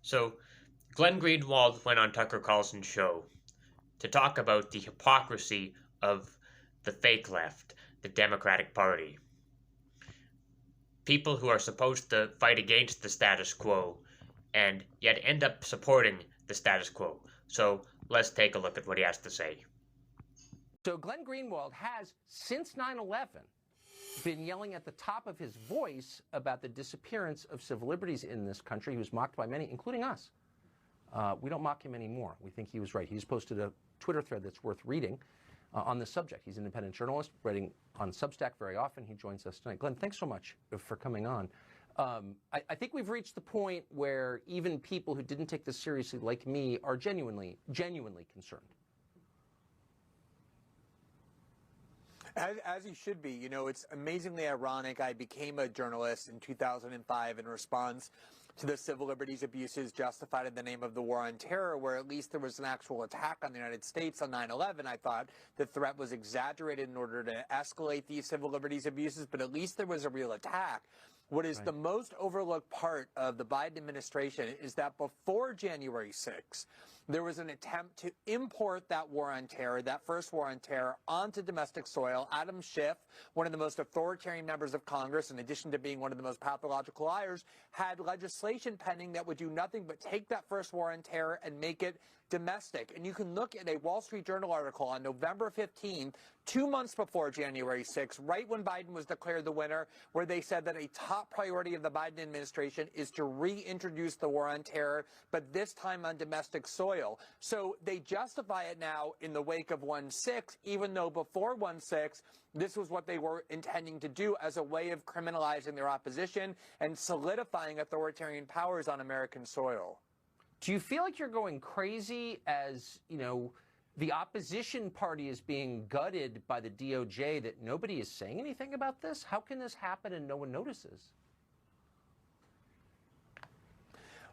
So, Glenn Greenwald went on Tucker Carlson's show to talk about the hypocrisy of the fake left, the Democratic Party. People who are supposed to fight against the status quo and yet end up supporting the status quo. So, let's take a look at what he has to say. So Glenn Greenwald has, since 9/11, been yelling at the top of his voice about the disappearance of civil liberties in this country. He was mocked by many, including us. We don't mock him anymore. We think he was right. He's posted a Twitter thread that's worth reading on this subject. He's an independent journalist, writing on Substack very often. He joins us tonight. Glenn, thanks so much for coming on. I think we've reached the point where even people who didn't take this seriously, like me, are genuinely concerned. As you should be. You know, it's amazingly ironic. I became a journalist in 2005 in response to the civil liberties abuses justified in the name of the war on terror, where at least there was an actual attack on the United States on 9/11. I thought the threat was exaggerated in order to escalate these civil liberties abuses, but at least there was a real attack. What is the most overlooked part of the Biden administration is that before January 6th, there was an attempt to import that war on terror, that first war on terror, onto domestic soil. Adam Schiff, one of the most authoritarian members of Congress, in addition to being one of the most pathological liars, had legislation pending that would do nothing but take that first war on terror and make it domestic. And you can look at a Wall Street Journal article on November 15th, 2 months before January 6th, right when Biden was declared the winner, where they said that a top priority of the Biden administration is to reintroduce the war on terror, but this time on domestic soil. So they justify it now in the wake of 1/6, even though before 1/6, this was what they were intending to do as a way of criminalizing their opposition and solidifying authoritarian powers on American soil. Do you feel like you're going crazy as, you know, the opposition party is being gutted by the DOJ, that nobody is saying anything about this? How can this happen and no one notices?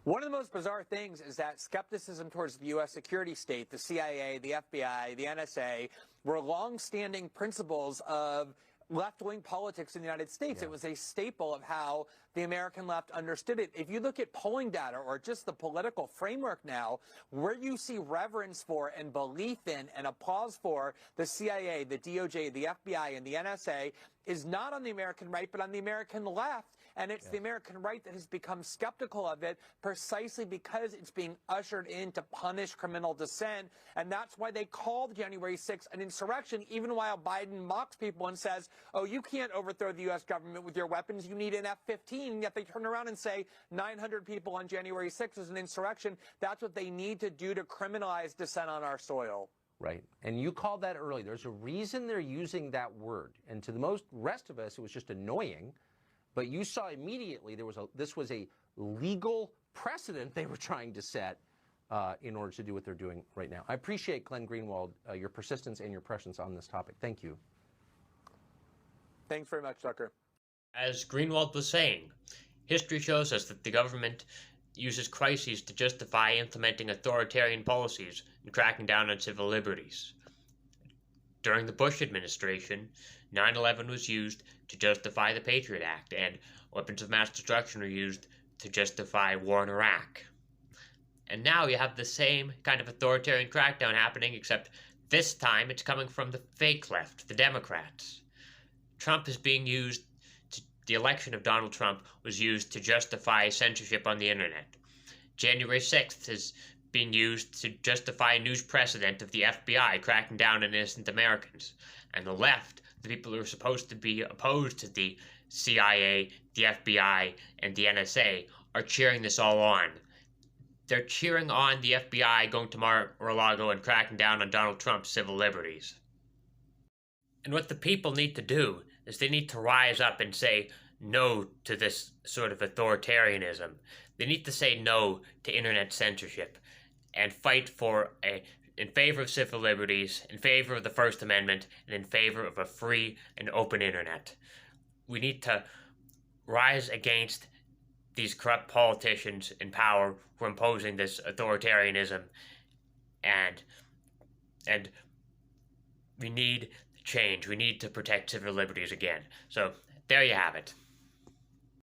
One of the most bizarre things is that skepticism towards the U.S. security state, the CIA, the FBI, the NSA, were long-standing principles of left-wing politics in the United States. It was a staple of how the American left understood it. If you look at polling data or just the political framework now, where you see reverence for and belief in and applause for the CIA, the DOJ, the FBI, and the NSA is not on the American right, but on the American left. And it's the American right that has become skeptical of it precisely because it's being ushered in to punish criminal dissent. And that's why they called January 6th an insurrection, even while Biden mocks people and says, oh, you can't overthrow the U.S. government with your weapons. You need an F-15. And yet they turn around and say 900 people on January 6th is an insurrection. That's what they need to do to criminalize dissent on our soil. Right. And you called that early. There's a reason they're using that word. And to the rest of us, it was just annoying. But you saw immediately this was a legal precedent they were trying to set in order to do what they're doing right now. I appreciate, Glenn Greenwald, your persistence and your presence on this topic. Thank you. Thanks very much, Tucker. As Greenwald was saying, history shows us that the government uses crises to justify implementing authoritarian policies and cracking down on civil liberties. During the Bush administration, 9/11 was used to justify the Patriot Act, and weapons of mass destruction are used to justify war in Iraq. And now you have the same kind of authoritarian crackdown happening, except this time it's coming from the fake left, the Democrats. Trump is being used the election of Donald Trump was used to justify censorship on the internet. January 6th is being used to justify a news precedent of the FBI cracking down on innocent Americans. And the left, the people who are supposed to be opposed to the CIA, the FBI, and the NSA, are cheering this all on. They're cheering on the FBI going to Mar-a-Lago and cracking down on Donald Trump's civil liberties. And what the people need to do is they need to rise up and say no to this sort of authoritarianism. They need to say no to internet censorship and fight in favor of civil liberties, in favor of the First Amendment, and in favor of a free and open internet. We need to rise against these corrupt politicians in power who are imposing this authoritarianism, and we need change. We need to protect civil liberties again. So there you have it.